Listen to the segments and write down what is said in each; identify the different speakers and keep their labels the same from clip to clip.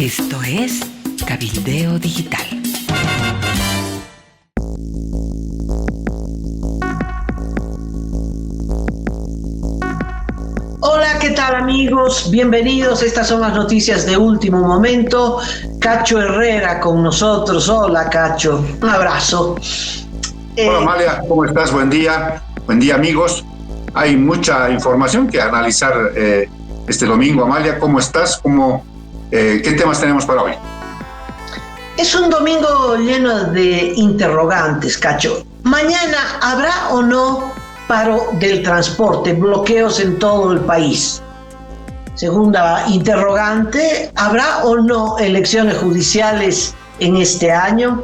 Speaker 1: Esto es Cabildeo Digital.
Speaker 2: Hola, ¿qué tal amigos? Bienvenidos, estas son las noticias de último momento. Cacho Herrera con nosotros. Hola Cacho, un abrazo.
Speaker 3: Hola Amalia, ¿cómo estás? Buen día amigos. Hay mucha información que analizar este domingo. Amalia, ¿cómo estás? ¿Qué temas tenemos para hoy?
Speaker 2: Es un domingo lleno de interrogantes, Cacho. Mañana, ¿habrá o no paro del transporte, bloqueos en todo el país? Segunda interrogante, ¿habrá o no elecciones judiciales en este año?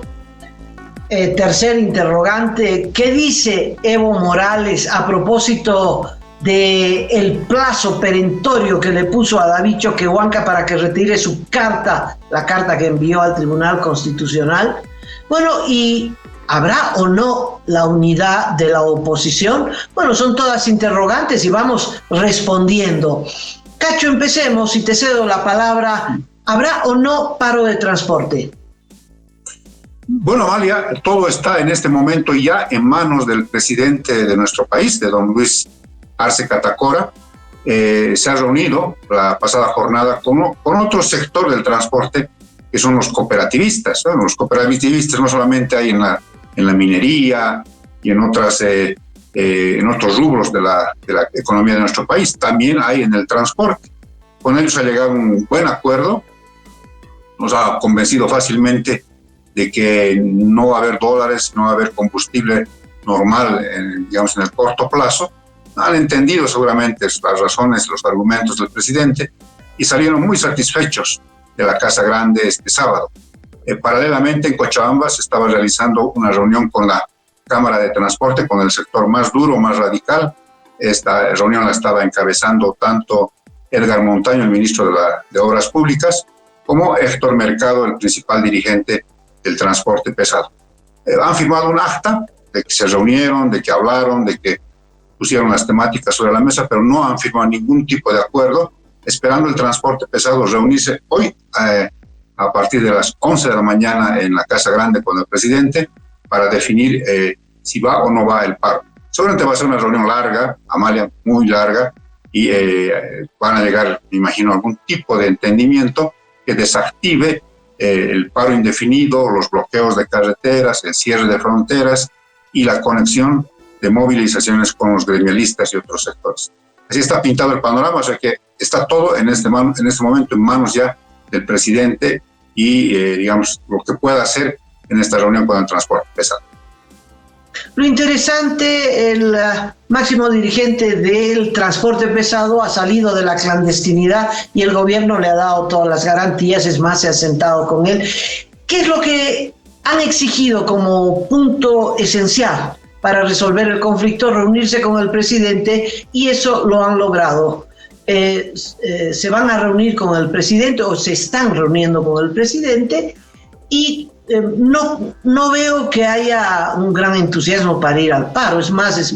Speaker 2: Tercer interrogante, ¿qué dice Evo Morales a propósito del plazo perentorio que le puso a David Choquehuanca para que retire su carta, la carta que envió al Tribunal Constitucional? Bueno, y ¿habrá o no la unidad de la oposición? Bueno, son todas interrogantes y vamos respondiendo. Cacho, empecemos y te cedo la palabra. ¿Habrá o no paro de transporte?
Speaker 3: Bueno, Amalia, todo está en este momento ya en manos del presidente de nuestro país, de don Luis Arce Catacora. Se ha reunido la pasada jornada con otro sector del transporte, que son los cooperativistas. Bueno, los cooperativistas no solamente hay en la minería y en otros rubros de la economía de nuestro país, también hay en el transporte. Con ellos ha llegado un buen acuerdo, nos ha convencido fácilmente de que no va a haber dólares, no va a haber combustible normal, en el corto plazo. Han entendido seguramente las razones, los argumentos del presidente y salieron muy satisfechos de la Casa Grande este sábado. Paralelamente en Cochabamba se estaba realizando una reunión con la Cámara de Transporte, con el sector más duro, más radical. Esta reunión la estaba encabezando tanto Edgar Montaño, el ministro de Obras Públicas, como Héctor Mercado, el principal dirigente del transporte pesado. Han firmado un acta de que se reunieron, de que hablaron, de que pusieron las temáticas sobre la mesa, pero no han firmado ningún tipo de acuerdo, esperando el transporte pesado reunirse hoy a partir de las 11 de la mañana en la Casa Grande con el presidente para definir si va o no va el paro. Seguramente va a ser una reunión larga, Amalia, muy larga, y van a llegar, me imagino, a algún tipo de entendimiento que desactive el paro indefinido, los bloqueos de carreteras, el cierre de fronteras y la conexión de movilizaciones con los gremialistas y otros sectores. Así está pintado el panorama, o sea que está todo en este momento en manos ya del presidente y, lo que pueda hacer en esta reunión con el transporte pesado.
Speaker 2: Lo interesante, el máximo dirigente del transporte pesado ha salido de la clandestinidad y el gobierno le ha dado todas las garantías, es más, se ha sentado con él. ¿Qué es lo que han exigido como punto esencial para resolver el conflicto? Reunirse con el presidente, y eso lo han logrado. Se van a reunir con el presidente o se están reuniendo con el presidente y no veo que haya un gran entusiasmo para ir al paro. Es más,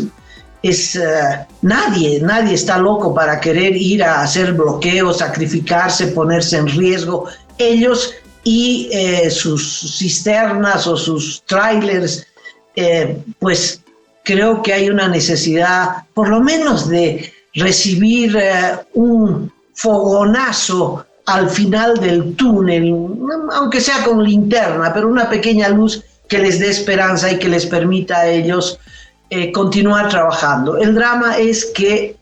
Speaker 2: nadie está loco para querer ir a hacer bloqueos, sacrificarse, ponerse en riesgo. Ellos y sus cisternas o sus trailers, pues creo que hay una necesidad por lo menos de recibir un fogonazo al final del túnel, aunque sea con linterna, pero una pequeña luz que les dé esperanza y que les permita a ellos continuar trabajando. El drama es que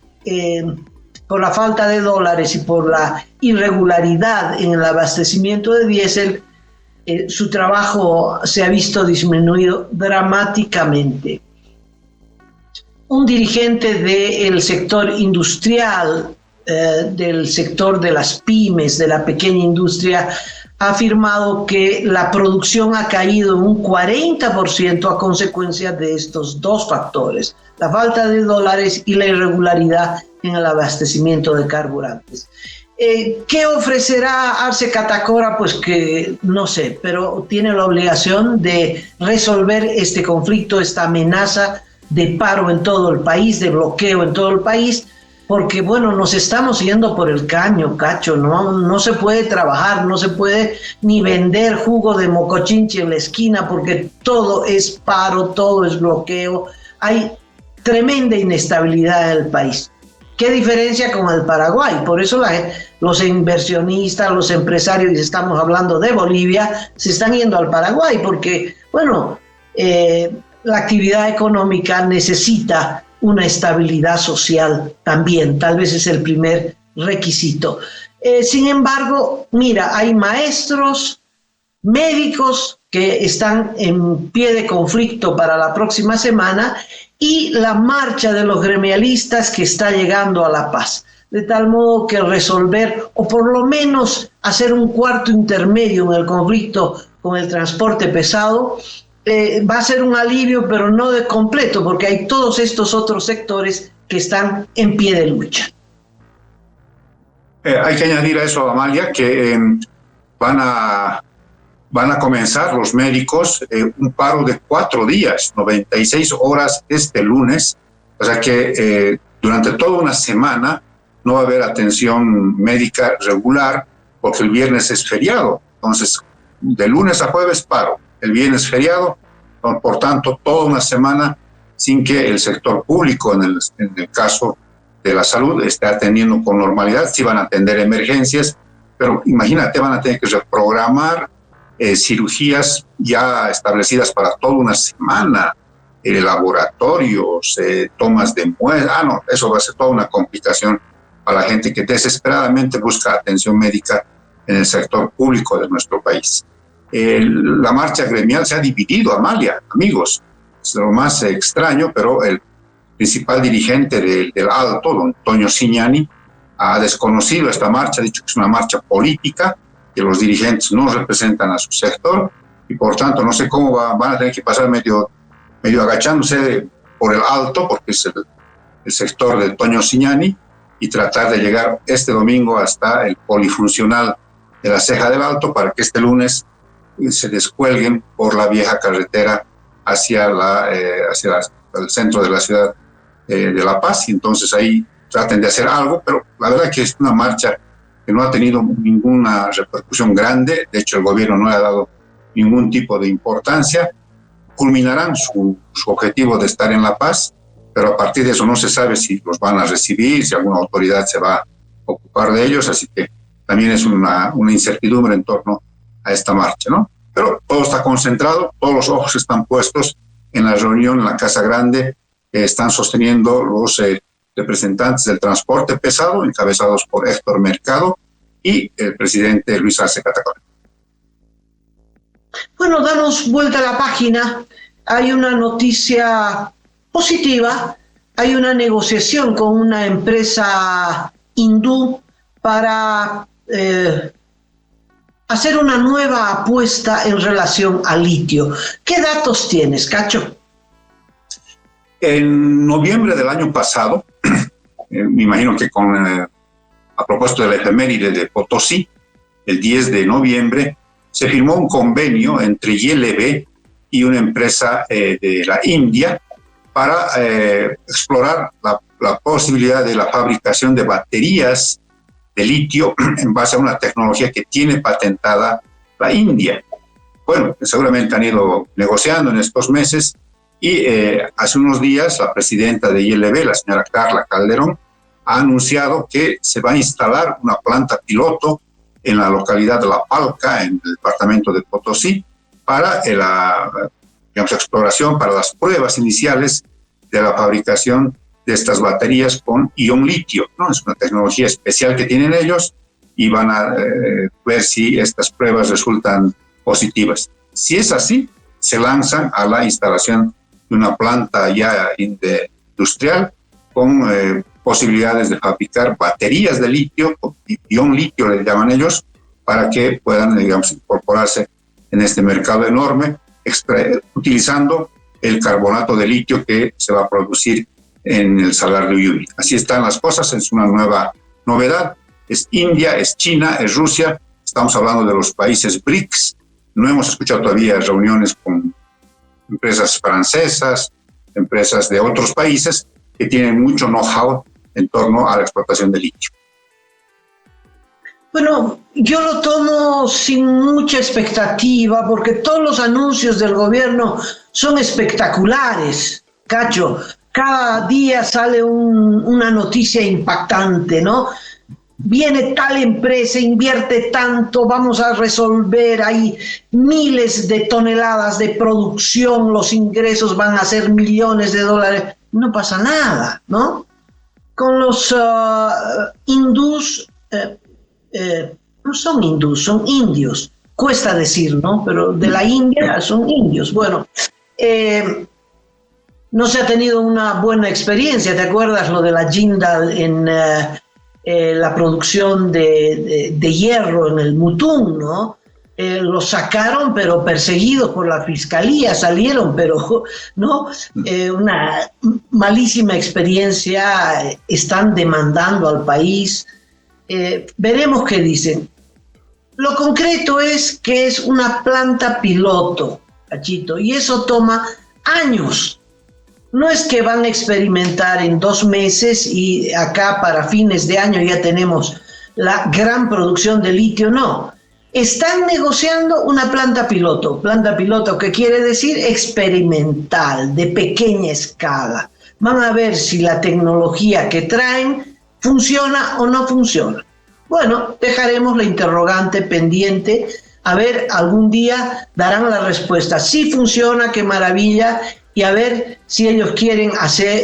Speaker 2: por la falta de dólares y por la irregularidad en el abastecimiento de diésel, su trabajo se ha visto disminuido dramáticamente. Un dirigente del sector industrial, del sector de las pymes, de la pequeña industria, ha afirmado que la producción ha caído en un 40% a consecuencia de estos dos factores, la falta de dólares y la irregularidad en el abastecimiento de carburantes. ¿Qué ofrecerá Arce Catacora? Pues que no sé, pero tiene la obligación de resolver este conflicto, esta amenaza de paro en todo el país, de bloqueo en todo el país, porque bueno, nos estamos yendo por el caño, Cacho, no se puede trabajar, no se puede ni vender jugo de mocochinchi en la esquina, porque todo es paro, todo es bloqueo, hay tremenda inestabilidad en el país. ¿Qué diferencia con el Paraguay? Por eso los inversionistas, los empresarios, y estamos hablando de Bolivia, se están yendo al Paraguay, porque bueno, la actividad económica necesita una estabilidad social también, tal vez es el primer requisito. Sin embargo, mira, hay maestros, médicos que están en pie de conflicto para la próxima semana y la marcha de los gremialistas que está llegando a La Paz. De tal modo que resolver, o por lo menos hacer un cuarto intermedio en el conflicto con el transporte pesado, va a ser un alivio, pero no de completo, porque hay todos estos otros sectores que están en pie de lucha.
Speaker 3: Hay que añadir a eso, Amalia, que van a comenzar los médicos un paro de 4 días, 96 horas este lunes, o sea que durante toda una semana no va a haber atención médica regular, porque el viernes es feriado. Entonces, de lunes a jueves paro, el viernes feriado, por tanto, toda una semana sin que el sector público, en el caso de la salud, esté atendiendo con normalidad. Sí van a atender emergencias, pero imagínate, van a tener que reprogramar cirugías ya establecidas para toda una semana, laboratorios, tomas de muestras. No, eso va a ser toda una complicación para la gente que desesperadamente busca atención médica en el sector público de nuestro país. La marcha gremial se ha dividido, Amalia, amigos. Es lo más extraño, pero el principal dirigente del Alto, don Toño Signani, ha desconocido esta marcha, ha dicho que es una marcha política, que los dirigentes no representan a su sector y por tanto no sé cómo van a tener que pasar medio agachándose por el Alto, porque es el sector de Toño Signani, y tratar de llegar este domingo hasta el polifuncional de la Ceja del Alto para que este lunes se descuelguen por la vieja carretera hacia el centro de la ciudad de La Paz, y entonces ahí traten de hacer algo, pero la verdad que es una marcha que no ha tenido ninguna repercusión grande. De hecho el gobierno no le ha dado ningún tipo de importancia. Culminarán su objetivo de estar en La Paz, pero a partir de eso no se sabe si los van a recibir, si alguna autoridad se va a ocupar de ellos, así que también es una incertidumbre en torno a esta marcha, ¿no? Pero todo está concentrado, todos los ojos están puestos en la reunión en la Casa Grande que están sosteniendo los representantes del transporte pesado, encabezados por Héctor Mercado y el presidente Luis Arce Catacora.
Speaker 2: Bueno, damos vuelta a la página. Hay una noticia positiva. Hay una negociación con una empresa hindú para hacer una nueva apuesta en relación al litio. ¿Qué datos tienes, Cacho?
Speaker 3: En noviembre del año pasado, me imagino que a propósito de la efeméride de Potosí, el 10 de noviembre, se firmó un convenio entre YLB y una empresa de la India para explorar la posibilidad de la fabricación de baterías de litio en base a una tecnología que tiene patentada la India. Bueno, seguramente han ido negociando en estos meses y hace unos días la presidenta de YLB, la señora Carla Calderón, ha anunciado que se va a instalar una planta piloto en la localidad de La Palca, en el departamento de Potosí, para la exploración, para las pruebas iniciales de la fabricación de estas baterías con ion litio, ¿no? Es una tecnología especial que tienen ellos y van a ver si estas pruebas resultan positivas. Si es así, se lanzan a la instalación de una planta ya industrial con posibilidades de fabricar baterías de litio, ion litio le llaman ellos, para que puedan, digamos, incorporarse en este mercado enorme, utilizando el carbonato de litio que se va a producir en el Salar de Uyuni. Así están las cosas, es una nueva novedad. Es India, es China, es Rusia, estamos hablando de los países BRICS. No hemos escuchado todavía reuniones con empresas francesas, empresas de otros países que tienen mucho know-how en torno a la explotación de litio.
Speaker 2: Bueno, yo lo tomo sin mucha expectativa porque todos los anuncios del gobierno son espectaculares, Cacho. Cada día sale una noticia impactante, ¿no? Viene tal empresa, invierte tanto, vamos a resolver, hay miles de toneladas de producción, los ingresos van a ser millones de dólares. No pasa nada, ¿no? Con los hindús, no son hindús, son indios, cuesta decir, ¿no? Pero de la India son indios. Bueno, no se ha tenido una buena experiencia, ¿te acuerdas lo de la Jindal en la producción de hierro en el Mutum, ¿no? Lo sacaron, pero perseguidos por la fiscalía, salieron, pero no, una malísima experiencia, están demandando al país. Veremos qué dicen. Lo concreto es que es una planta piloto, Cachito, y eso toma años. No es que van a experimentar en 2 meses y acá para fines de año ya tenemos la gran producción de litio, no. Están negociando una planta piloto. Planta piloto, ¿qué quiere decir? Experimental, de pequeña escala. Van a ver si la tecnología que traen funciona o no funciona. Bueno, dejaremos la interrogante pendiente. A ver, algún día darán la respuesta. Si funciona, qué maravilla. Y a ver si ellos quieren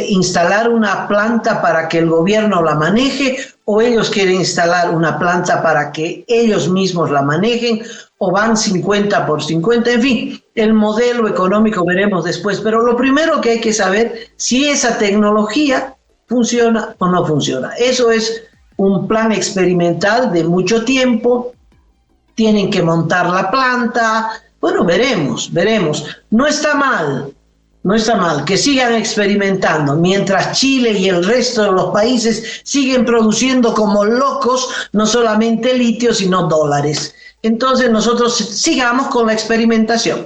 Speaker 2: instalar una planta para que el gobierno la maneje, o ellos quieren instalar una planta para que ellos mismos la manejen, o van 50 por 50, en fin, el modelo económico veremos después, pero lo primero que hay que saber si esa tecnología funciona o no funciona. Eso es un plan experimental de mucho tiempo, tienen que montar la planta, bueno, veremos, no está mal que sigan experimentando, mientras Chile y el resto de los países siguen produciendo como locos, no solamente litio, sino dólares. Entonces nosotros sigamos con la experimentación.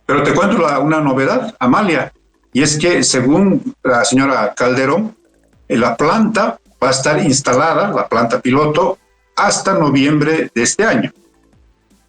Speaker 3: Pero te cuento una novedad, Amalia, y es que según la señora Calderón, la planta va a estar instalada, la planta piloto, hasta noviembre de este año.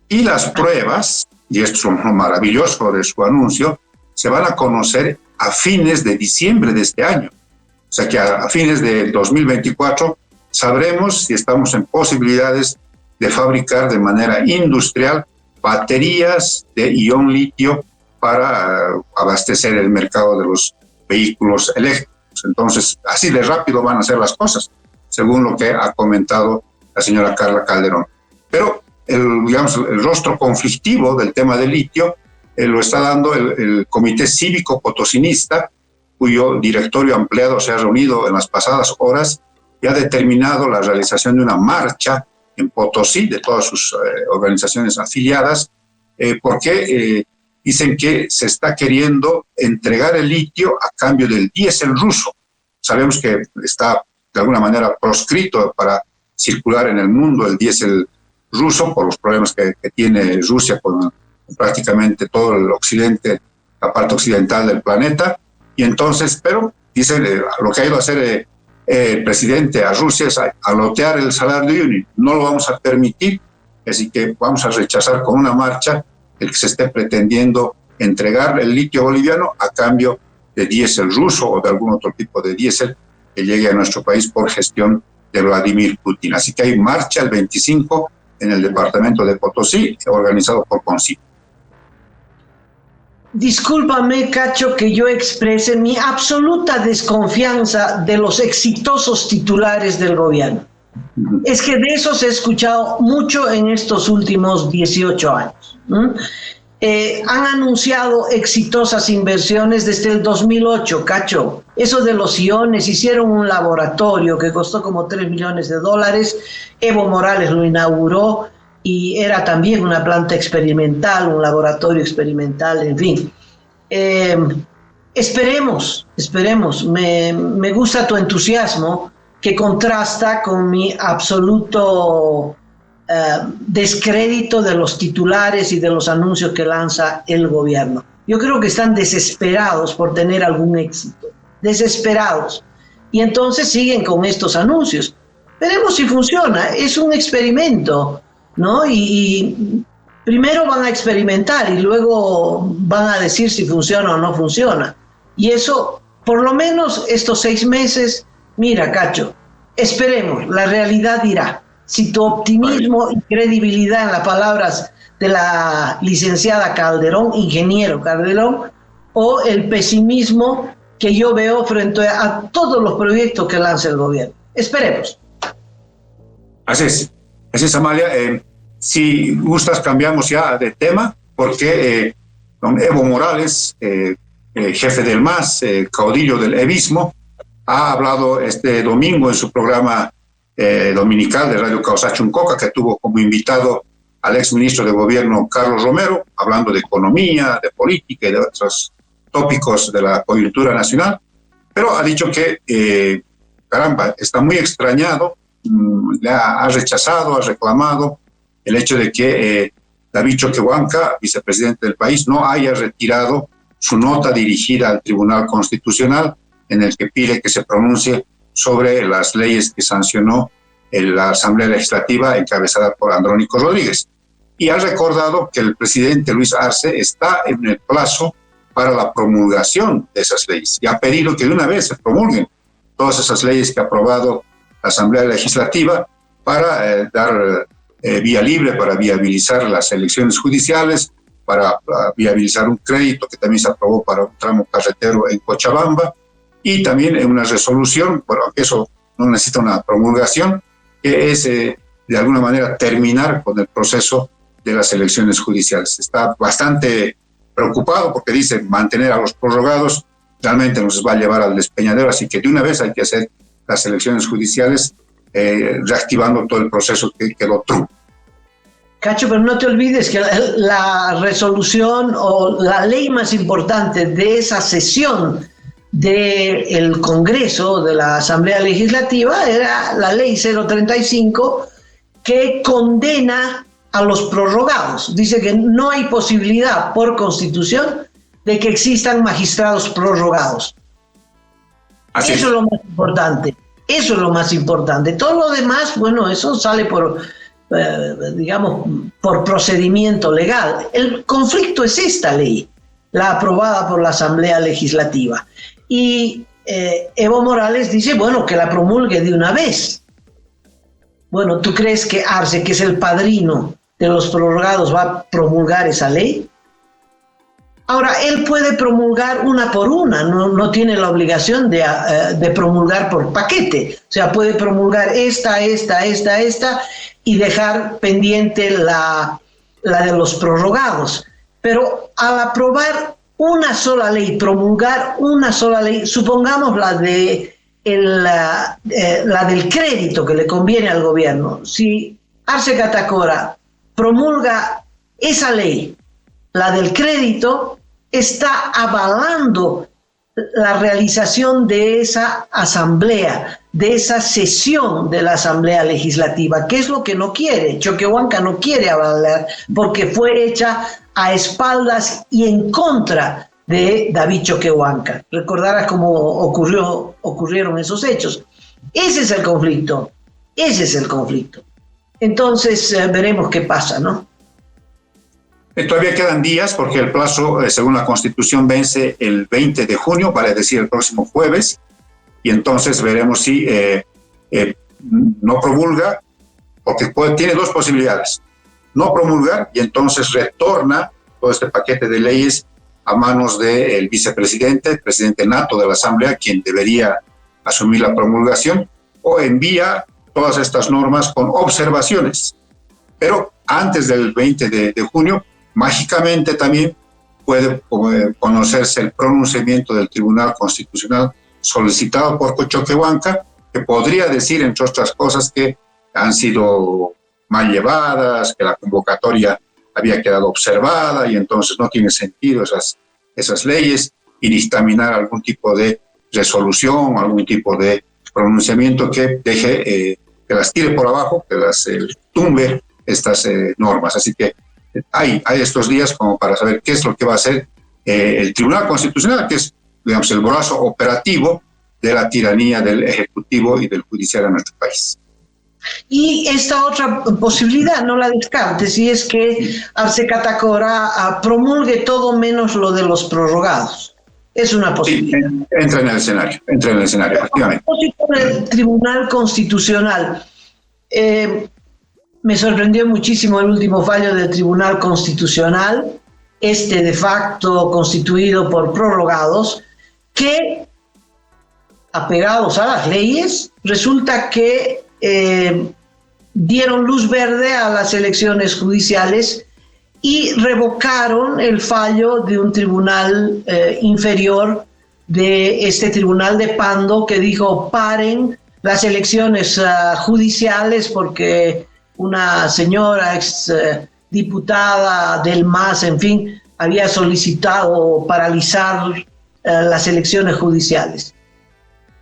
Speaker 3: Y las pruebas, y esto es lo maravilloso de su anuncio, se van a conocer a fines de diciembre de este año. O sea que a fines de 2024 sabremos si estamos en posibilidades de fabricar de manera industrial baterías de ion litio para abastecer el mercado de los vehículos eléctricos. Entonces, así de rápido van a ser las cosas, según lo que ha comentado la señora Carla Calderón. Pero el rostro conflictivo del tema del litio lo está dando el Comité Cívico Potosinista, cuyo directorio ampliado se ha reunido en las pasadas horas y ha determinado la realización de una marcha en Potosí de todas sus organizaciones afiliadas, porque dicen que se está queriendo entregar el litio a cambio del diésel ruso. Sabemos que está de alguna manera proscrito para circular en el mundo el diésel ruso por los problemas que tiene Rusia con prácticamente todo el occidente, la parte occidental del planeta, y entonces, pero dicen, lo que ha ido a hacer el presidente a Rusia es alotear el salario de Uyuni. No lo vamos a permitir, así que vamos a rechazar con una marcha el que se esté pretendiendo entregar el litio boliviano a cambio de diésel ruso o de algún otro tipo de diésel que llegue a nuestro país por gestión de Vladimir Putin. Así que hay marcha el 25 en el departamento de Potosí, organizado por CONCIP.
Speaker 2: Discúlpame, Cacho, que yo exprese mi absoluta desconfianza de los exitosos titulares del gobierno. Es que de esos he escuchado mucho en estos últimos 18 años. Han anunciado exitosas inversiones desde el 2008, Cacho. Eso de los iones, hicieron un laboratorio que costó como $3 millones. Evo Morales lo inauguró y era también una planta experimental, un laboratorio experimental, en fin. Esperemos. Me gusta tu entusiasmo, que contrasta con mi absoluto descrédito de los titulares y de los anuncios que lanza el gobierno. Yo creo que están desesperados por tener algún éxito, desesperados. y entonces siguen con estos anuncios. Veremos si funciona, es un experimento, ¿no? Y primero van a experimentar y luego van a decir si funciona o no funciona. Y eso, por lo menos estos 6 meses, mira, Cacho, esperemos, la realidad dirá si tu optimismo y credibilidad en las palabras de la licenciada Calderón, ingeniero Calderón, o el pesimismo que yo veo frente a todos los proyectos que lanza el gobierno. Esperemos.
Speaker 3: Así es, Amalia. Si gustas, cambiamos ya de tema, porque don Evo Morales, jefe del MAS, caudillo del evismo, ha hablado este domingo en su programa dominical de Radio Causachuncoca, que tuvo como invitado al exministro de Gobierno Carlos Romero, hablando de economía, de política y de otros tópicos de la coyuntura nacional, pero ha dicho que, caramba, está muy extrañado, le ha rechazado, ha reclamado el hecho de que David Choquehuanca, vicepresidente del país, no haya retirado su nota dirigida al Tribunal Constitucional en el que pide que se pronuncie sobre las leyes que sancionó la Asamblea Legislativa encabezada por Andrónico Rodríguez. Y ha recordado que el presidente Luis Arce está en el plazo para la promulgación de esas leyes y ha pedido que de una vez se promulguen todas esas leyes que ha aprobado la Asamblea Legislativa para dar vía libre, para viabilizar las elecciones judiciales, para viabilizar un crédito que también se aprobó para un tramo carretero en Cochabamba, y también una resolución, bueno, eso no necesita una promulgación, que es de alguna manera terminar con el proceso de las elecciones judiciales. Está bastante preocupado porque dice mantener a los prorrogados realmente nos va a llevar al despeñadero, así que de una vez hay que hacer las elecciones judiciales reactivando todo el proceso que quedó trunco.
Speaker 2: Cacho, pero no te olvides que la resolución o la ley más importante de esa sesión del Congreso, de la Asamblea Legislativa, era la ley 035, que condena a los prorrogados. Dice que no hay posibilidad por Constitución de que existan magistrados prorrogados. Eso es lo más importante. Eso es lo más importante. Todo lo demás, bueno, eso sale por, digamos, por procedimiento legal. El conflicto es esta ley, la aprobada por la Asamblea Legislativa. Y Evo Morales dice, bueno, que la promulgue de una vez. Bueno, ¿tú crees que Arce, que es el padrino de los prorrogados, va a promulgar esa ley? Ahora, él puede promulgar una por una, no tiene la obligación de promulgar por paquete. O sea, puede promulgar esta, y dejar pendiente la de los prorrogados. Pero al aprobar una sola ley, promulgar una sola ley, supongamos la del crédito que le conviene al gobierno. Si Arce Catacora promulga esa ley, la del crédito, está avalando la realización de esa asamblea, de esa sesión de la Asamblea Legislativa, que es lo que no quiere. Choquehuanca no quiere avalar porque fue hecha a espaldas y en contra de David Choquehuanca. Recordarás cómo ocurrieron esos hechos. Ese es el conflicto. Entonces veremos qué pasa, ¿no?
Speaker 3: Todavía quedan días porque el plazo, según la Constitución, vence el 20 de junio, vale decir el próximo jueves, y entonces veremos si no promulga, porque tiene dos posibilidades: no promulgar y entonces retorna todo este paquete de leyes a manos del vicepresidente, el presidente nato de la Asamblea, quien debería asumir la promulgación, o envía todas estas normas con observaciones. Pero antes del 20 de junio, mágicamente también puede conocerse el pronunciamiento del Tribunal Constitucional solicitado por Choquehuanca, que podría decir, entre otras cosas, que han sido mal llevadas, que la convocatoria había quedado observada y entonces no tiene sentido esas leyes, y dictaminar algún tipo de resolución, algún tipo de pronunciamiento que deje, que las tire por abajo, que las tumbe estas normas. Así que hay estos días como para saber qué es lo que va a hacer el Tribunal Constitucional, que es, digamos, el brazo operativo de la tiranía del Ejecutivo y del Judicial en nuestro país.
Speaker 2: Y esta otra posibilidad, no la descartes, y es que Arce Catacora promulgue todo menos lo de los prorrogados. Es una posibilidad.
Speaker 3: Sí, entra en el escenario, efectivamente.
Speaker 2: El Tribunal Constitucional. Me sorprendió muchísimo el último fallo del Tribunal Constitucional, de facto constituido por prorrogados, que, apegados a las leyes, resulta que dieron luz verde a las elecciones judiciales y revocaron el fallo de un tribunal inferior, de este tribunal de Pando, que dijo: paren las elecciones judiciales porque una señora ex diputada del MAS, en fin, había solicitado paralizar las elecciones judiciales.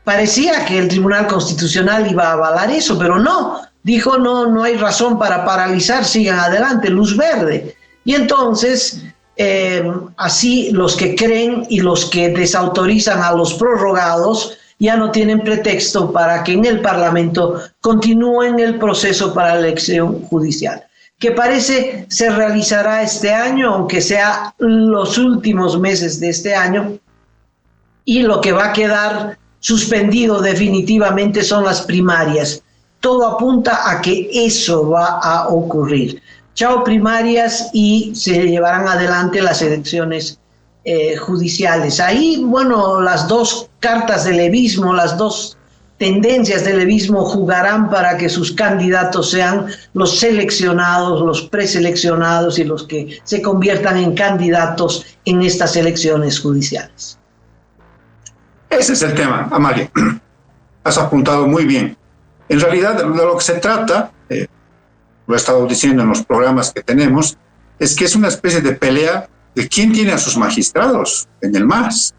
Speaker 2: Parecía que el Tribunal Constitucional iba a avalar eso, pero no. Dijo: no hay razón para paralizar, sigan adelante, luz verde. Y entonces, así los que creen y los que desautorizan a los prorrogados ya no tienen pretexto para que en el Parlamento continúen el proceso para la elección judicial, que parece se realizará este año, aunque sea los últimos meses de este año, y lo que va a quedar suspendido definitivamente son las primarias. Todo apunta a que eso va a ocurrir. Chao primarias, y se llevarán adelante las elecciones judiciales. Ahí, bueno, las dos cartas del levismo, las dos tendencias del levismo jugarán para que sus candidatos sean los seleccionados, los preseleccionados y los que se conviertan en candidatos en estas elecciones judiciales.
Speaker 3: Ese es el tema, Amalia. Has apuntado muy bien. En realidad, de lo que se trata, lo he estado diciendo en los programas que tenemos, es que es una especie de pelea de quién tiene a sus magistrados en el MAS.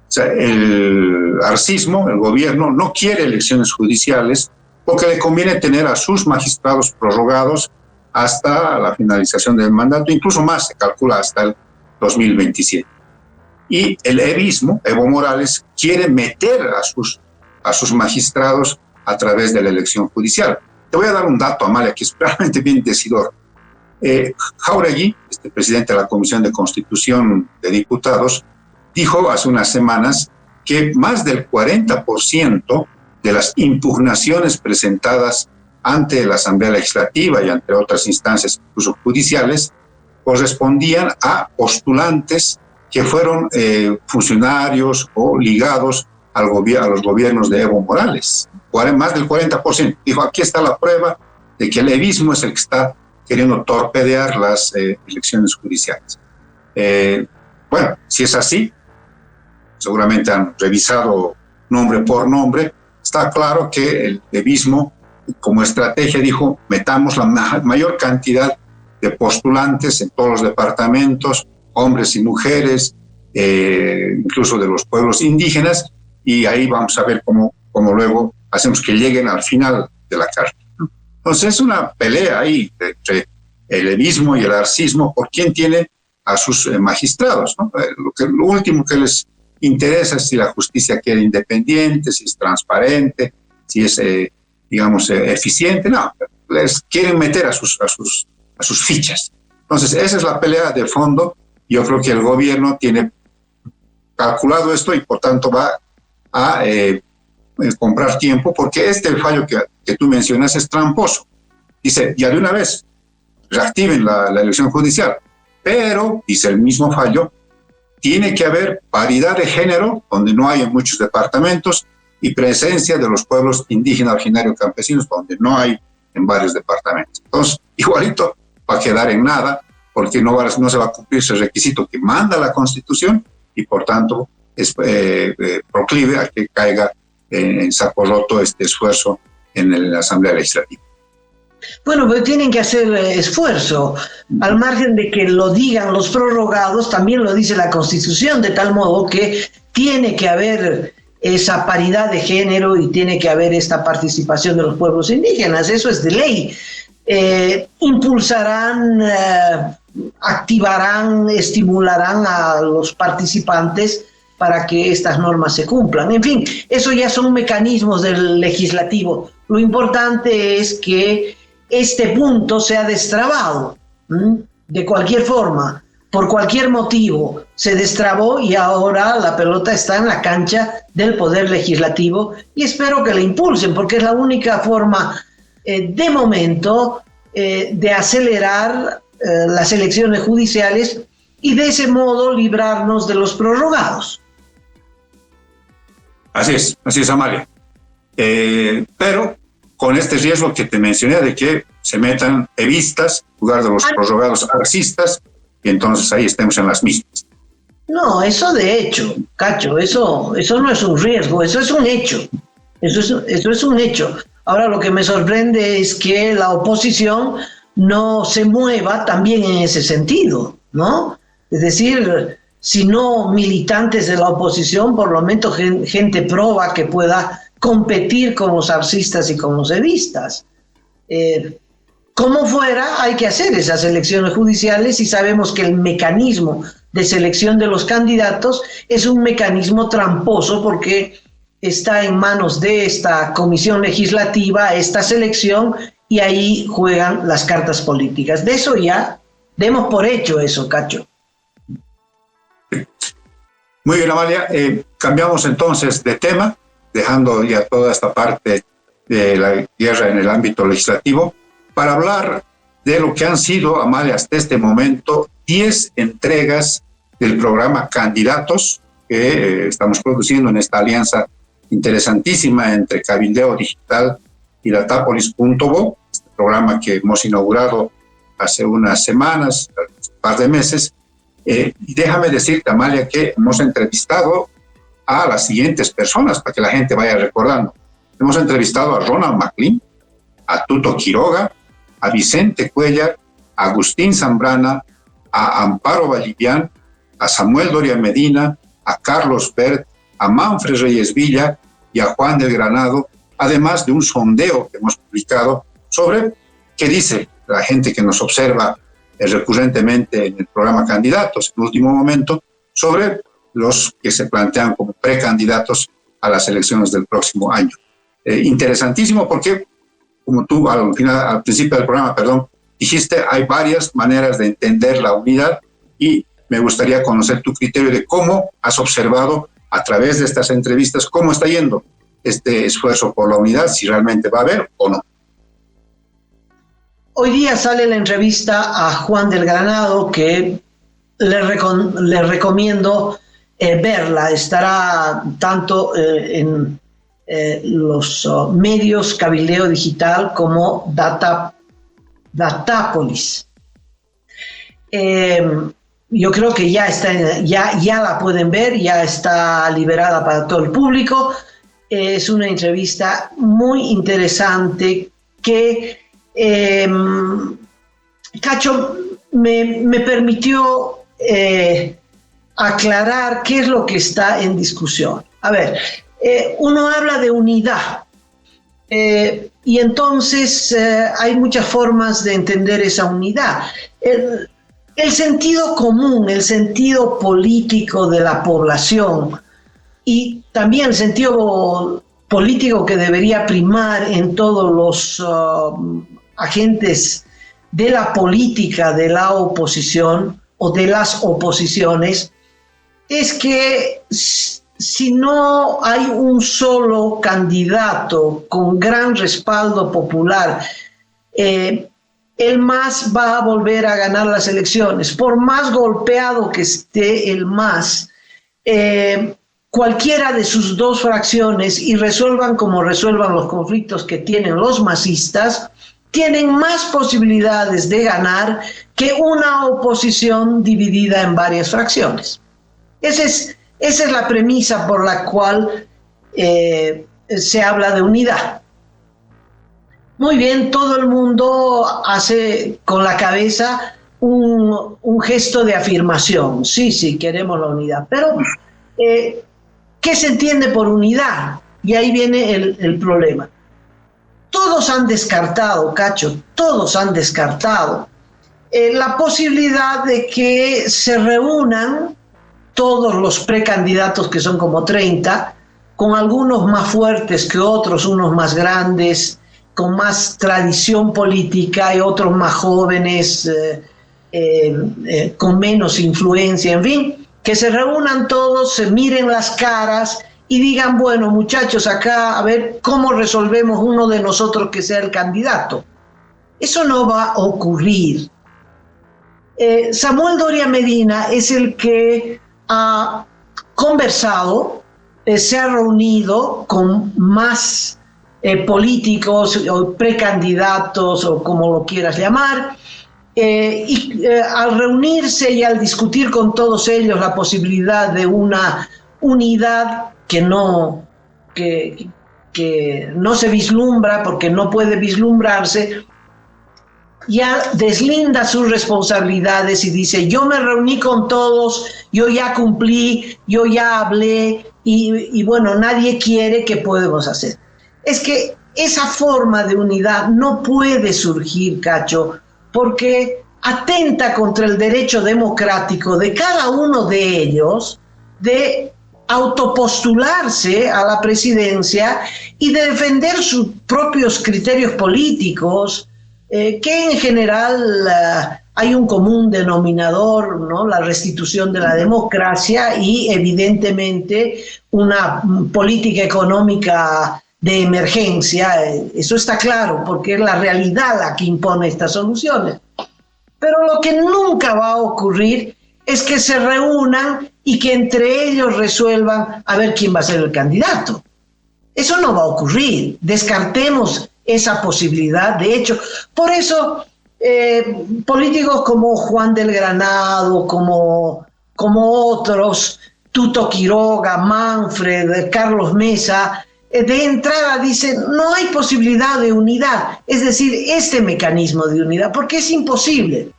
Speaker 3: O sea, el arcismo, el gobierno, no quiere elecciones judiciales porque le conviene tener a sus magistrados prorrogados hasta la finalización del mandato, incluso más, se calcula hasta el 2027. Y el evismo, Evo Morales, quiere meter a sus magistrados a través de la elección judicial. Te voy a dar un dato, Amalia, que es realmente bien decidor. Jáuregui, presidente de la Comisión de Constitución de Diputados, dijo hace unas semanas que más del 40% de las impugnaciones presentadas ante la Asamblea Legislativa y ante otras instancias, incluso judiciales, correspondían a postulantes que fueron funcionarios o ligados a los gobiernos de Evo Morales. Más del 40%. Dijo: aquí está la prueba de que el evismo es el que está queriendo torpedear las elecciones judiciales. Bueno, si es así, seguramente han revisado nombre por nombre, está claro que el evismo, como estrategia, dijo: metamos la mayor cantidad de postulantes en todos los departamentos, hombres y mujeres, incluso de los pueblos indígenas, y ahí vamos a ver cómo luego hacemos que lleguen al final de la carrera. Entonces es una pelea ahí entre el evismo y el arcismo por quién tiene a sus magistrados, ¿no? Lo último que les interesa es si la justicia queda independiente, si es transparente, si es, eficiente. No, les quieren meter a sus fichas. Entonces esa es la pelea de fondo. Yo creo que el gobierno tiene calculado esto y por tanto va a comprar tiempo, porque el fallo que tú mencionas es tramposo. Dice: ya de una vez reactiven la elección judicial, pero, dice el mismo fallo, tiene que haber paridad de género, donde no hay en muchos departamentos, y presencia de los pueblos indígenas, originarios, campesinos, donde no hay en varios departamentos. Entonces, igualito va a quedar en nada, porque no se va a cumplir ese requisito que manda la Constitución, y por tanto es proclive a que caiga en saco roto este esfuerzo en la Asamblea Legislativa.
Speaker 2: Bueno, pero tienen que hacer esfuerzo, al margen de que lo digan los prorrogados, también lo dice la Constitución, de tal modo que tiene que haber esa paridad de género y tiene que haber esta participación de los pueblos indígenas, eso es de ley. Impulsarán, activarán, estimularán a los participantes para que estas normas se cumplan. En fin, eso ya son mecanismos del legislativo. Lo importante es que este punto sea destrabado, de cualquier forma, por cualquier motivo, se destrabó y ahora la pelota está en la cancha del Poder Legislativo y espero que la impulsen, porque es la única forma, de momento, de acelerar las elecciones judiciales y de ese modo librarnos de los prorrogados.
Speaker 3: Así es, Amalia. Pero con este riesgo que te mencioné de que se metan evistas en lugar de los prorrogados arcistas y entonces ahí estemos en las mismas.
Speaker 2: No, eso de hecho, Cacho, eso no es un riesgo, eso es un hecho. Eso es un hecho. Ahora lo que me sorprende es que la oposición no se mueva también en ese sentido, ¿no? Es decir, si no militantes de la oposición, por lo menos gente proba que pueda competir con los arcistas y con los evistas. Como fuera, hay que hacer esas elecciones judiciales y sabemos que el mecanismo de selección de los candidatos es un mecanismo tramposo porque está en manos de esta comisión legislativa, esta selección, y ahí juegan las cartas políticas. De eso ya demos por hecho eso, Cacho.
Speaker 3: Muy bien, Amalia. Cambiamos entonces de tema, dejando ya toda esta parte de la guerra en el ámbito legislativo, para hablar de lo que han sido, Amalia, hasta este momento, 10 entregas del programa Candidatos que estamos produciendo en esta alianza interesantísima entre Cabildeo Digital y Datapolis.bo, este programa que hemos inaugurado hace unas semanas, un par de meses. Y déjame decirte, Amalia, que hemos entrevistado a las siguientes personas para que la gente vaya recordando. Hemos entrevistado a Ronald McLean, a Tuto Quiroga, a Vicente Cuellar, a Agustín Zambrana, a Amparo Vallivian, a Samuel Doria Medina, a Carlos Bert, a Manfred Reyes Villa y a Juan del Granado, además de un sondeo que hemos publicado sobre qué dice la gente que nos observa recurrentemente en el programa Candidatos, en último momento, sobre los que se plantean como precandidatos a las elecciones del próximo año. Interesantísimo porque, como tú al principio del programa, dijiste, hay varias maneras de entender la unidad y me gustaría conocer tu criterio de cómo has observado a través de estas entrevistas cómo está yendo este esfuerzo por la unidad, si realmente va a haber o no.
Speaker 2: Hoy día sale la entrevista a Juan del Granado, que le recomiendo verla. Estará tanto en los medios Cabildeo Digital como Datapolis. Yo creo que ya la pueden ver, ya está liberada para todo el público. Es una entrevista muy interesante que Cacho me permitió aclarar qué es lo que está en discusión. A ver, uno habla de unidad y entonces hay muchas formas de entender esa unidad. El sentido común, el sentido político de la población y también el sentido político que debería primar en todos los agentes de la política de la oposición o de las oposiciones, es que si no hay un solo candidato con gran respaldo popular, el MAS va a volver a ganar las elecciones. Por más golpeado que esté el MAS, cualquiera de sus dos fracciones, y resuelvan como resuelvan los conflictos que tienen los masistas, tienen más posibilidades de ganar que una oposición dividida en varias fracciones. Esa es la premisa por la cual se habla de unidad. Muy bien, todo el mundo hace con la cabeza un gesto de afirmación. Sí, queremos la unidad. Pero, ¿qué se entiende por unidad? Y ahí viene el problema. Todos han descartado, Cacho, todos han descartado la posibilidad de que se reúnan todos los precandidatos, que son como 30, con algunos más fuertes que otros, unos más grandes, con más tradición política y otros más jóvenes, con menos influencia, en fin, que se reúnan todos, se miren las caras y digan, bueno, muchachos, acá a ver cómo resolvemos uno de nosotros que sea el candidato. Eso no va a ocurrir. Samuel Doria Medina es el que ha conversado, se ha reunido con más políticos o precandidatos o como lo quieras llamar, y al reunirse y al discutir con todos ellos la posibilidad de una unidad que no se vislumbra, porque no puede vislumbrarse, ya deslinda sus responsabilidades y dice, yo me reuní con todos, yo ya cumplí, yo ya hablé y bueno, nadie quiere, ¿qué podemos hacer? Es que esa forma de unidad no puede surgir, Cacho, porque atenta contra el derecho democrático de cada uno de ellos de autopostularse a la presidencia y de defender sus propios criterios políticos, que en general hay un común denominador, ¿no? La restitución de la democracia y evidentemente una política económica de emergencia. Eso está claro, porque es la realidad la que impone estas soluciones. Pero lo que nunca va a ocurrir es que se reúnan y que entre ellos resuelvan a ver quién va a ser el candidato. Eso no va a ocurrir. Descartemos esa posibilidad. De hecho, por eso políticos como Juan del Granado, como otros, Tuto Quiroga, Manfred, Carlos Mesa, de entrada dicen, no hay posibilidad de unidad, es decir, este mecanismo de unidad, porque es imposible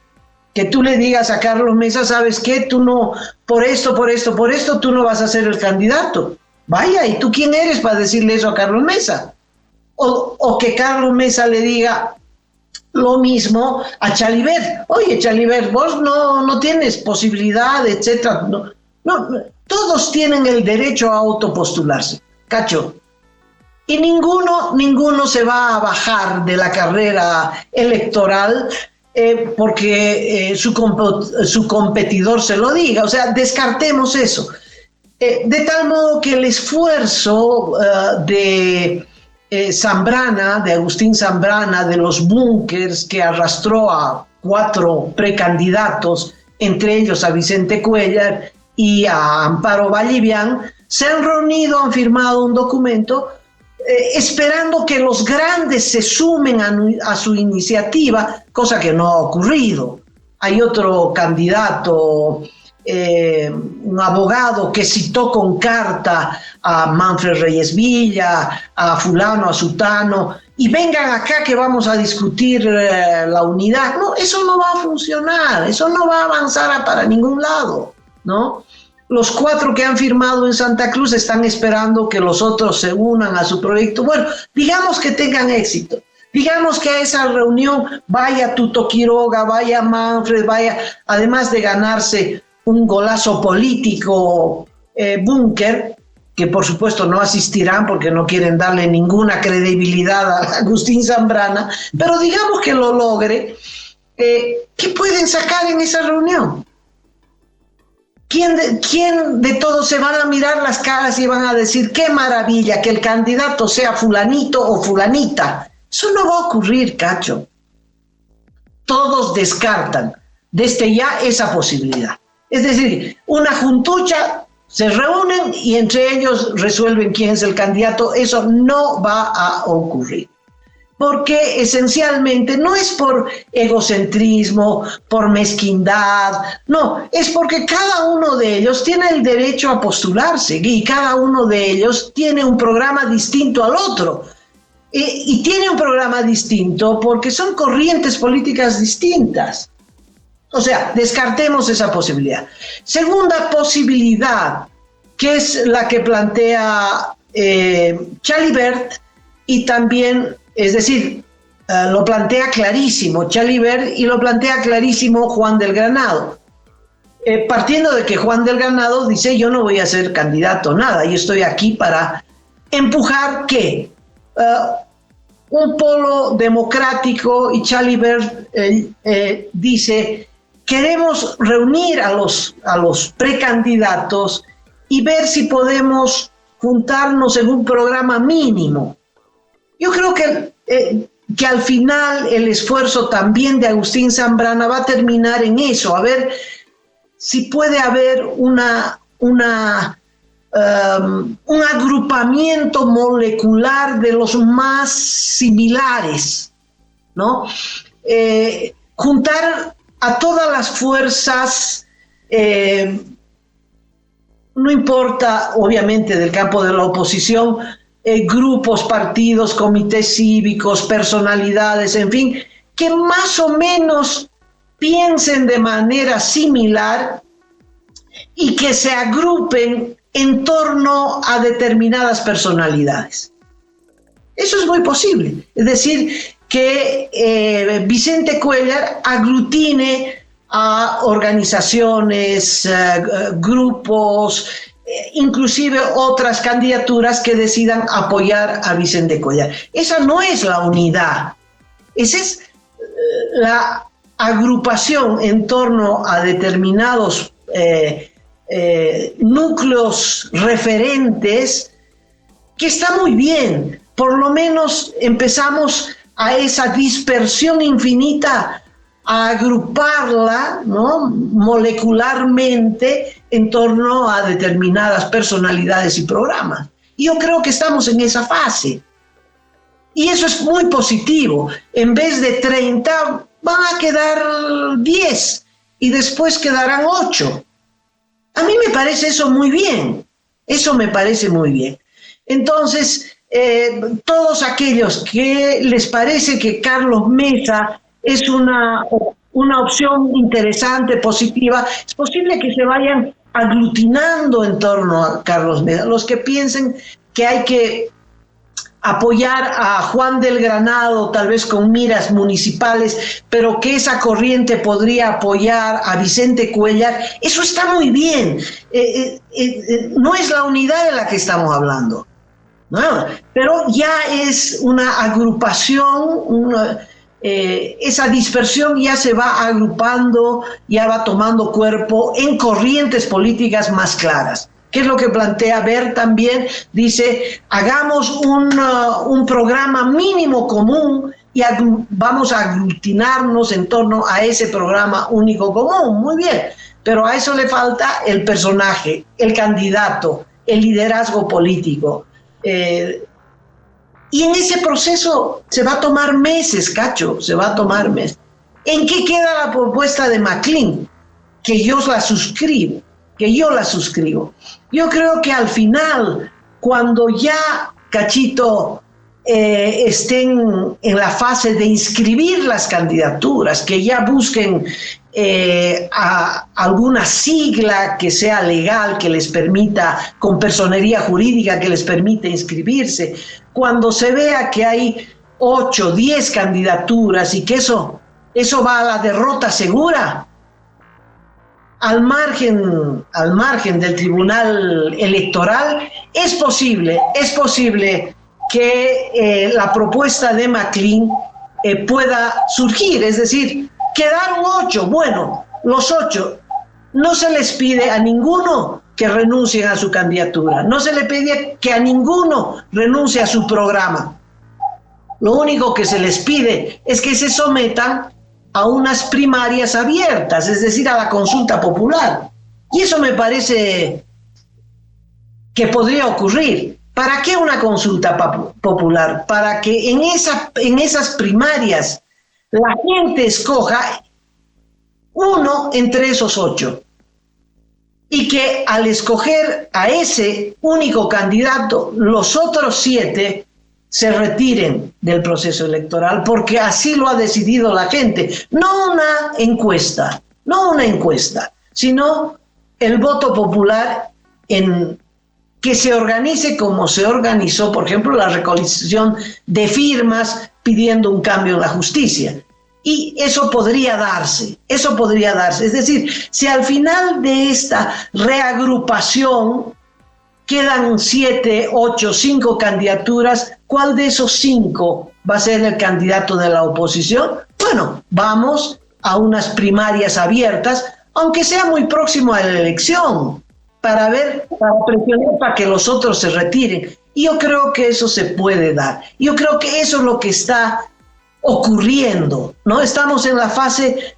Speaker 2: que tú le digas a Carlos Mesa, ¿sabes qué? Tú no, por esto, tú no vas a ser el candidato. Vaya, ¿y tú quién eres para decirle eso a Carlos Mesa? O que Carlos Mesa le diga lo mismo a Chalibert. Oye, Chalibert, vos no tienes posibilidad, etcétera. No, todos tienen el derecho a autopostularse, Cacho. Y ninguno se va a bajar de la carrera electoral porque su competidor se lo diga. O sea, descartemos eso. De tal modo que el esfuerzo de Zambrana, de Agustín Zambrana, de los búnkers que arrastró a 4 precandidatos, entre ellos a Vicente Cuellar y a Amparo Vallivian, se han reunido, han firmado un documento esperando que los grandes se sumen a su iniciativa, cosa que no ha ocurrido. Hay otro candidato, un abogado que citó con carta a Manfred Reyes Villa, a fulano, a sutano, y vengan acá que vamos a discutir la unidad. No, eso no va a funcionar, eso no va a avanzar para ningún lado, ¿no? Los 4 que han firmado en Santa Cruz están esperando que los otros se unan a su proyecto. Bueno, digamos que tengan éxito. Digamos que a esa reunión vaya Tuto Quiroga, vaya Manfred, vaya, además de ganarse un golazo político, búnker, que por supuesto no asistirán porque no quieren darle ninguna credibilidad a Agustín Zambrana, pero digamos que lo logre. ¿Qué pueden sacar en esa reunión? ¿Quién de todos se van a mirar las caras y van a decir qué maravilla que el candidato sea fulanito o fulanita? Eso no va a ocurrir, Cacho. Todos descartan desde ya esa posibilidad. Es decir, una juntucha, se reúnen y entre ellos resuelven quién es el candidato. Eso no va a ocurrir. Porque esencialmente no es por egocentrismo, por mezquindad, no, es porque cada uno de ellos tiene el derecho a postularse y cada uno de ellos tiene un programa distinto al otro. Y tiene un programa distinto porque son corrientes políticas distintas. O sea, descartemos esa posibilidad. Segunda posibilidad, que es la que plantea Chalibert y también, es decir, lo plantea clarísimo Chalibert y lo plantea clarísimo Juan del Granado. partiendo de que Juan del Granado dice, yo no voy a ser candidato a nada, yo estoy aquí para empujar ¿qué? Un polo democrático, y Chalibert dice, queremos reunir a los precandidatos y ver si podemos juntarnos en un programa mínimo. Yo creo que al final el esfuerzo también de Agustín Zambrana va a terminar en eso, a ver si puede haber un agrupamiento molecular de los más similares, ¿no? Juntar a todas las fuerzas, no importa, obviamente, del campo de la oposición, grupos, partidos, comités cívicos, personalidades, en fin, que más o menos piensen de manera similar y que se agrupen en torno a determinadas personalidades. Eso es muy posible. Es decir, que Vicente Cuéllar aglutine a organizaciones, grupos, inclusive otras candidaturas que decidan apoyar a Vicente Cuéllar. Esa no es la unidad. Esa es la agrupación en torno a determinados núcleos referentes, que está muy bien. Por lo menos empezamos a esa dispersión infinita a agruparla, ¿no?, molecularmente en torno a determinadas personalidades y programas. Y yo creo que estamos en esa fase. Y eso es muy positivo. En vez de 30, van a quedar 10 y después quedarán 8. A mí me parece eso muy bien. Eso me parece muy bien. Entonces, todos aquellos que les parece que Carlos Mesa es una opción interesante, positiva, es posible que se vayan aglutinando en torno a Carlos Mesa. Los que piensen que hay que apoyar a Juan del Granado, tal vez con miras municipales, pero que esa corriente podría apoyar a Vicente Cuéllar, eso está muy bien. No es la unidad de la que estamos hablando, ¿no? Pero ya es una agrupación, esa dispersión ya se va agrupando, ya va tomando cuerpo en corrientes políticas más claras. ¿Qué es lo que plantea Ver también? Dice, hagamos un programa mínimo común y vamos a aglutinarnos en torno a ese programa único común. Muy bien, pero a eso le falta el personaje, el candidato, el liderazgo político. Y en ese proceso se va a tomar meses, Cacho, se va a tomar meses. ¿En qué queda la propuesta de MacLean? Que yo la suscribo. Yo creo que al final, cuando ya, Cachito, estén en la fase de inscribir las candidaturas, que ya busquen alguna sigla que sea legal, que les permita, con personería jurídica, que les permita inscribirse, cuando se vea que hay 8, 10 candidaturas y que eso va a la derrota segura, al margen del Tribunal Electoral, es posible que la propuesta de MacLean pueda surgir, es decir, quedaron 8, bueno, los 8, no se les pide a ninguno que renuncien a su candidatura, no se le pide que a ninguno renuncie a su programa. Lo único que se les pide es que se sometan a unas primarias abiertas, es decir, a la consulta popular. Y eso me parece que podría ocurrir. ¿Para qué una consulta popular? Para que en esas primarias la gente escoja uno entre esos 8. Y que al escoger a ese único candidato, los otros 7 se retiren del proceso electoral, porque así lo ha decidido la gente. No una encuesta, sino el voto popular que se organice como se organizó, por ejemplo, la recolección de firmas pidiendo un cambio en la justicia. Y eso podría darse. Es decir, si al final de esta reagrupación quedan 7, 8, 5 candidaturas, ¿cuál de esos 5 va a ser el candidato de la oposición? Bueno, vamos a unas primarias abiertas, aunque sea muy próximo a la elección, para presionar para que los otros se retiren. Y yo creo que eso se puede dar. Yo creo que eso es lo que está ocurriendo, ¿no? Estamos en la fase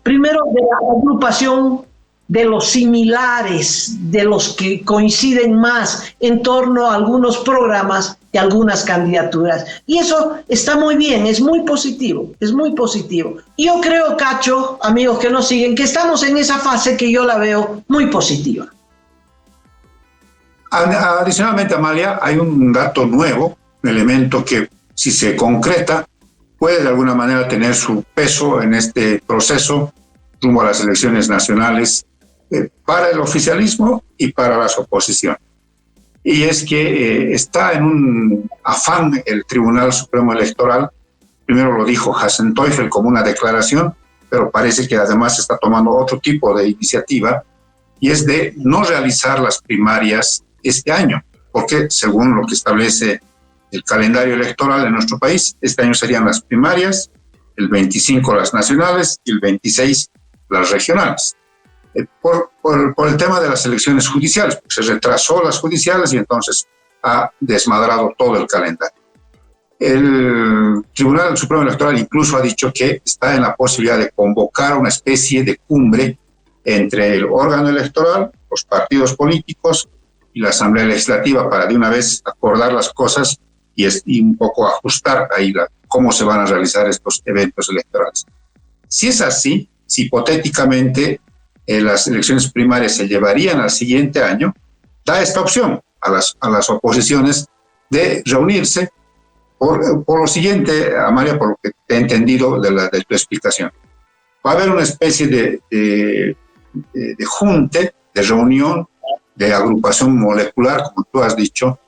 Speaker 2: primero de la agrupación de los similares, de los que coinciden más en torno a algunos programas y algunas candidaturas. Y eso está muy bien, es muy positivo, es muy positivo. Yo creo, Cacho, amigos que nos siguen, que estamos en esa fase que yo la veo muy positiva.
Speaker 3: Adicionalmente, Amalia, hay un dato nuevo, un elemento que, si se concreta, puede de alguna manera tener su peso en este proceso rumbo a las elecciones nacionales para el oficialismo y para las oposiciones. Y es que está en un afán el Tribunal Supremo Electoral, primero lo dijo Hassan Teufel como una declaración, pero parece que además está tomando otro tipo de iniciativa, y es de no realizar las primarias este año, porque según lo que establece el calendario electoral en nuestro país, este año serían las primarias, el 25 las nacionales y el 26 las regionales. Por el tema de las elecciones judiciales, porque se retrasó las judiciales y entonces ha desmadrado todo el calendario. El Tribunal Supremo Electoral incluso ha dicho que está en la posibilidad de convocar una especie de cumbre entre el órgano electoral, los partidos políticos y la Asamblea Legislativa para de una vez acordar las cosas y un poco ajustar ahí cómo se van a realizar estos eventos electorales. Si es así, si hipotéticamente las elecciones primarias se llevarían al siguiente año, da esta opción a las oposiciones de reunirse por lo siguiente, Amalia, por lo que he entendido de tu explicación. Va a haber una especie de junte, de reunión, de agrupación molecular, como tú has dicho,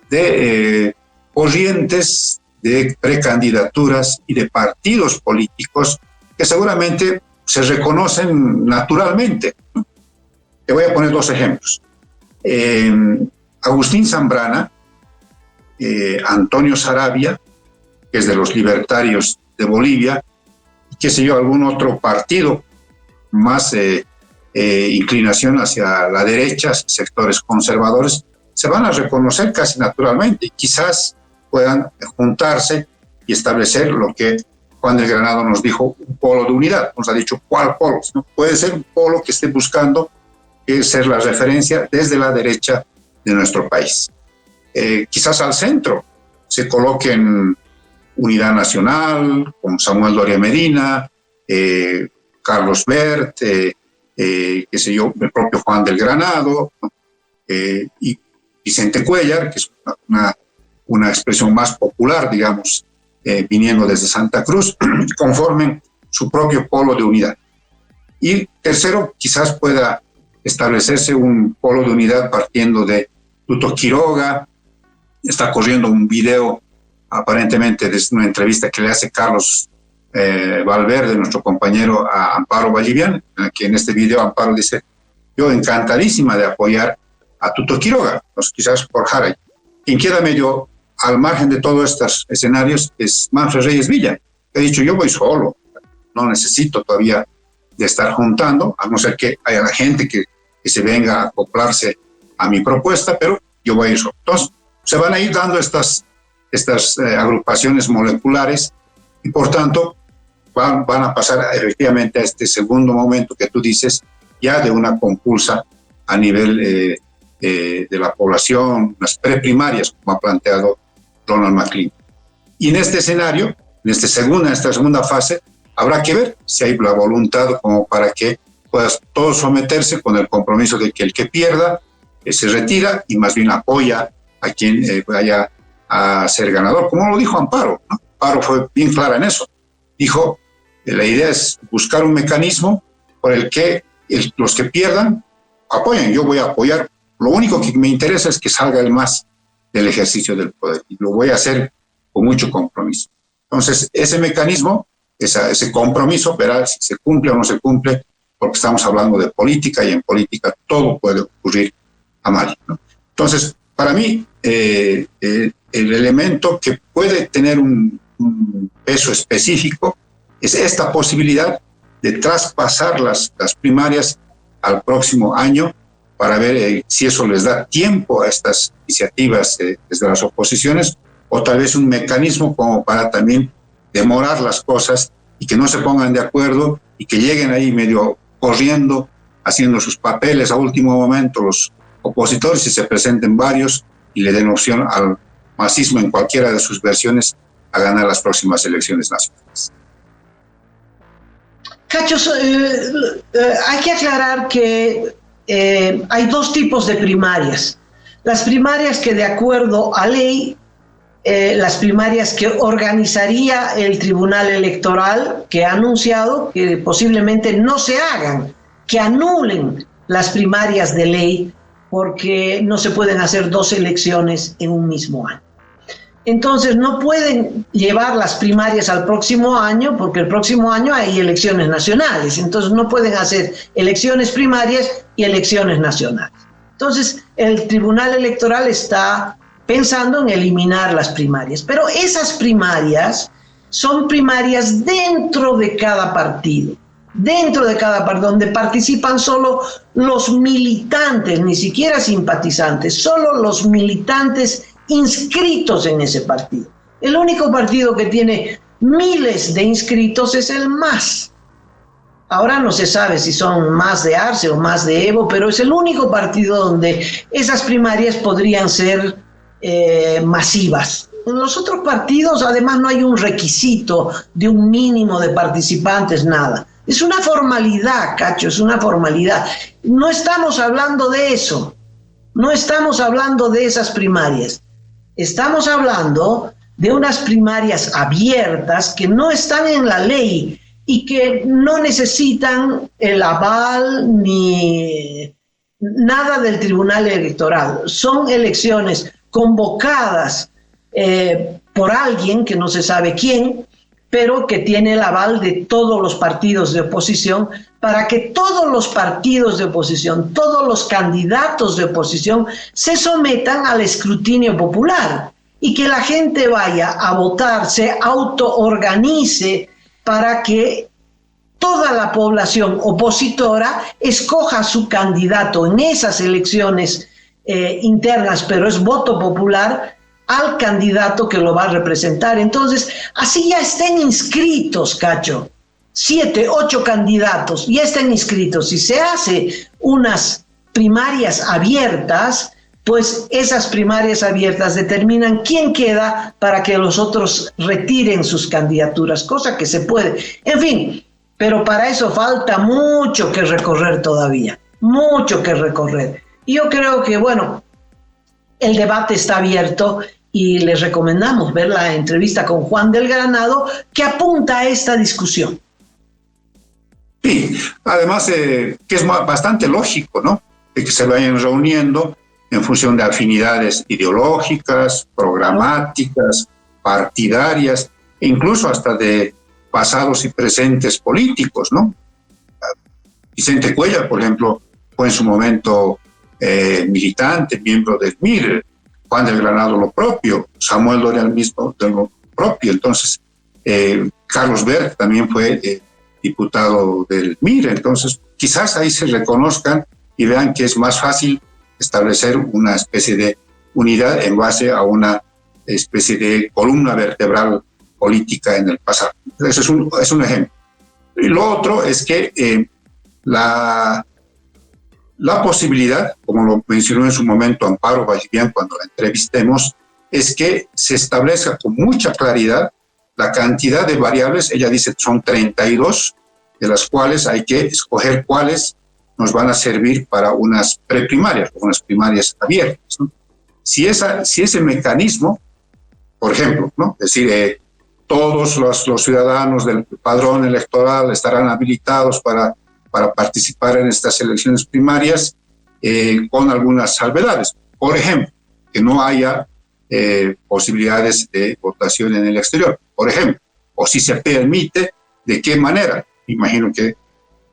Speaker 3: de corrientes de precandidaturas y de partidos políticos que seguramente se reconocen naturalmente. Te voy a poner 2 ejemplos. Agustín Zambrana, Antonio Saravia, que es de los libertarios de Bolivia, y qué sé yo, algún otro partido más inclinación hacia la derecha, sectores conservadores, se van a reconocer casi naturalmente y quizás puedan juntarse y establecer lo que Juan del Granado nos dijo, un polo de unidad. Nos ha dicho, ¿cuál polo? ¿No? Puede ser un polo que esté buscando ser la referencia desde la derecha de nuestro país. Quizás al centro se coloquen Unidad Nacional, con Samuel Doria Medina, Carlos Bert, qué sé yo, el propio Juan del Granado, ¿no? Y Vicente Cuellar, que es una expresión más popular, digamos, viniendo desde Santa Cruz, conformen su propio polo de unidad. Y tercero, quizás pueda establecerse un polo de unidad partiendo de Tuto Quiroga. Está corriendo un video, aparentemente, de una entrevista que le hace Carlos Valverde, nuestro compañero, a Amparo Vallivian, que en este video Amparo dice, yo encantadísima de apoyar a Tuto Quiroga, pues quizás por Jaray. Quien queda medio al margen de todos estos escenarios es Manfred Reyes Villa. He dicho, yo voy solo, no necesito todavía de estar juntando, a no ser que haya la gente que se venga a acoplarse a mi propuesta, pero yo voy a ir solo. Entonces, se van a ir dando estas agrupaciones moleculares y, por tanto, van a pasar efectivamente a este segundo momento que tú dices, ya de una compulsa a nivel de la población, las preprimarias, como ha planteado Donald McLean. Y en este escenario, en esta segunda fase, habrá que ver si hay la voluntad como para que puedas todos someterse con el compromiso de que el que pierda se retira y más bien apoya a quien vaya a ser ganador, como lo dijo Amparo, ¿no? Amparo fue bien clara en eso. Dijo, la idea es buscar un mecanismo por el que los que pierdan apoyen. Yo voy a apoyar. Lo único que me interesa es que salga el MAS del ejercicio del poder y lo voy a hacer con mucho compromiso. Entonces, ese mecanismo ese compromiso, verá si se cumple o no se cumple, porque estamos hablando de política y en política todo puede ocurrir a Mali, ¿no? Entonces, para mí, el elemento que puede tener un peso específico es esta posibilidad de traspasar las primarias al próximo año para ver si eso les da tiempo a estas iniciativas desde las oposiciones, o tal vez un mecanismo como para también demorar las cosas y que no se pongan de acuerdo y que lleguen ahí medio corriendo, haciendo sus papeles a último momento los opositores y se presenten varios y le den opción al masismo en cualquiera de sus versiones a ganar las próximas elecciones nacionales.
Speaker 2: Cacho, hay que aclarar que hay dos tipos de primarias. Las primarias que de acuerdo a ley, las primarias que organizaría el Tribunal Electoral, que ha anunciado que posiblemente no se hagan, que anulen las primarias de ley, porque no se pueden hacer dos elecciones en un mismo año. Entonces no pueden llevar las primarias al próximo año, porque el próximo año hay elecciones nacionales, entonces no pueden hacer elecciones primarias y elecciones nacionales. Entonces el Tribunal Electoral está pensando en eliminar las primarias, pero esas primarias son primarias dentro de cada partido, donde participan solo los militantes, ni siquiera simpatizantes, solo los militantes inscritos en ese partido. El único partido que tiene miles de inscritos es el MAS. Ahora no se sabe si son más de Arce o más de Evo, pero es el único partido donde esas primarias podrían ser masivas. En los otros partidos, además, no hay un requisito de un mínimo de participantes, nada. Es una formalidad, Cacho, es una formalidad. No estamos hablando de eso. No estamos hablando de esas primarias. Estamos hablando de unas primarias abiertas que no están en la ley y que no necesitan el aval ni nada del Tribunal Electoral. Son elecciones convocadas por alguien que no se sabe quién, pero que tiene el aval de todos los partidos de oposición, para que todos los partidos de oposición, todos los candidatos de oposición se sometan al escrutinio popular y que la gente vaya a votar, se autoorganice para que toda la población opositora escoja su candidato en esas elecciones internas, pero es voto popular, al candidato que lo va a representar. Entonces, así ya estén inscritos, Cacho, 7, 8 candidatos, ya estén inscritos. Si se hace unas primarias abiertas, pues esas primarias abiertas determinan quién queda para que los otros retiren sus candidaturas, cosa que se puede. En fin, pero para eso falta mucho que recorrer todavía, mucho que recorrer. Y yo creo que, bueno, el debate está abierto y les recomendamos ver la entrevista con Juan del Granado, que apunta a esta discusión.
Speaker 3: Sí, además que es bastante lógico, ¿no? De que se vayan reuniendo en función de afinidades ideológicas, programáticas, partidarias, e incluso hasta de pasados y presentes políticos, ¿no? Vicente Cuellar, por ejemplo, fue en su momento militante, miembro del MIR, Juan del Granado lo propio, Samuel Doria mismo de lo propio. Entonces, Carlos Berg también fue diputado del MIR. Entonces, quizás ahí se reconozcan y vean que es más fácil establecer una especie de unidad en base a una especie de columna vertebral política en el pasado. Eso es un ejemplo. Y lo otro es que la posibilidad, como lo mencionó en su momento Amparo Vallivian cuando la entrevistemos, es que se establezca con mucha claridad la cantidad de variables. Ella dice que son 32, de las cuales hay que escoger cuáles nos van a servir para unas preprimarias, unas primarias abiertas, ¿no? Si ese mecanismo, por ejemplo, ¿no? Es decir, todos los ciudadanos del padrón electoral estarán habilitados para participar en estas elecciones primarias, con algunas salvedades. Por ejemplo, que no haya posibilidades de votación en el exterior, por ejemplo, o si se permite ¿De qué manera? Imagino que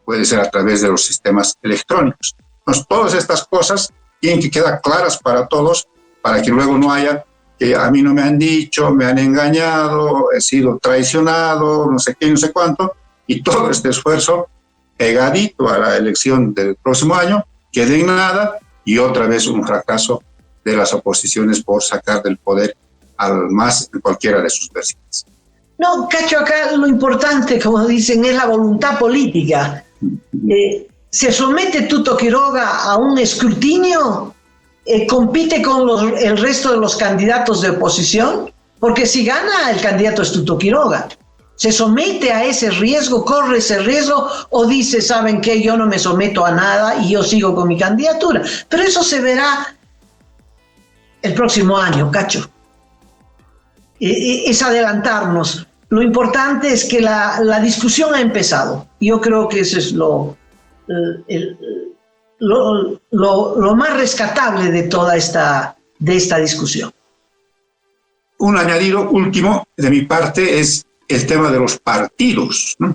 Speaker 3: puede ser a través de los sistemas electrónicos. Entonces, todas estas cosas tienen que quedar claras para todos, para que luego no haya que a mí no me han dicho, me han engañado, he sido traicionado, no sé qué, no sé cuánto, y todo este esfuerzo pegadito a la elección del próximo año quede en nada y otra vez un fracaso de las oposiciones por sacar del poder al MAS en cualquiera de sus versiones.
Speaker 2: No, Cacho, acá lo importante, como dicen, es la voluntad política. Se somete Tuto Quiroga a un escrutinio, compite con el resto de los candidatos de oposición, porque si gana el candidato es Tuto Quiroga. ¿Se somete a ese riesgo, corre ese riesgo o dice, saben qué, yo no me someto a nada y yo sigo con mi candidatura? Pero eso se verá el próximo año, Cacho. Es adelantarnos. Lo importante es que la discusión ha empezado. Yo creo que eso es lo más rescatable de toda esta discusión.
Speaker 3: Un añadido último de mi parte es el tema de los partidos, ¿no?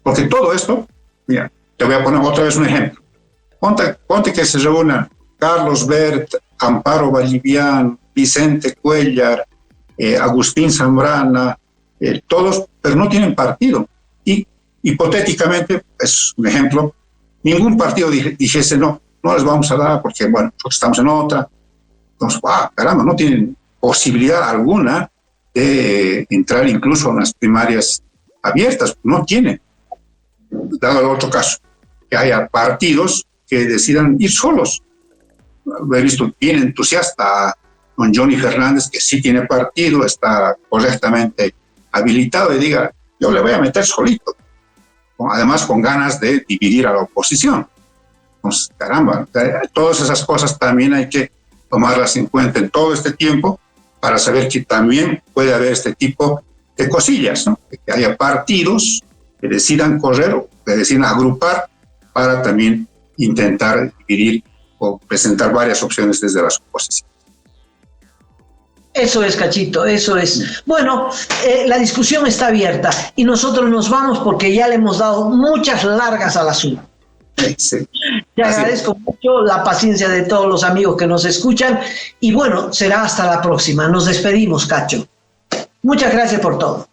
Speaker 3: Porque todo esto, mira, te voy a poner otra vez un ejemplo. Ponte que se reúnan Carlos Bert, Amparo Vallivian, Vicente Cuellar, Agustín Zambrana, todos, pero no tienen partido. Y hipotéticamente, es un ejemplo, ningún partido dijese no les vamos a dar porque, bueno, porque estamos en otra. Entonces, caramba, no tienen posibilidad alguna de entrar incluso en las primarias abiertas. No tienen. Dado el otro caso, que haya partidos que decidan ir solos. He visto bien entusiasta a don Johnny Fernández, que sí tiene partido, está correctamente habilitado y diga, yo le voy a meter solito. Además, con ganas de dividir a la oposición. Entonces, caramba, todas esas cosas también hay que tomarlas en cuenta en todo este tiempo para saber que también puede haber este tipo de cosillas, ¿no? Que haya partidos que decidan correr o que decidan agrupar para también intentar dividir o presentar varias opciones desde las oposiciones.
Speaker 2: Eso es, Cachito, eso es. Bueno, la discusión está abierta y nosotros nos vamos porque ya le hemos dado muchas largas al asunto.
Speaker 3: Sí.
Speaker 2: Te agradezco mucho la paciencia de todos los amigos que nos escuchan y bueno, será hasta la próxima. Nos despedimos, Cacho. Muchas gracias por todo.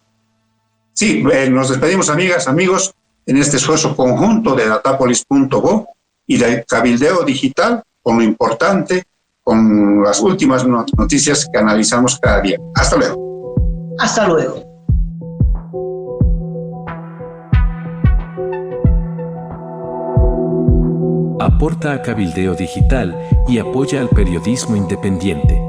Speaker 3: Sí, nos despedimos, amigas, amigos, en este esfuerzo conjunto de Datapolis.bo y de Cabildeo Digital, con lo importante, con las últimas noticias que analizamos cada día. Hasta luego.
Speaker 2: Hasta luego.
Speaker 4: Aporta a Cabildeo Digital y apoya al periodismo independiente.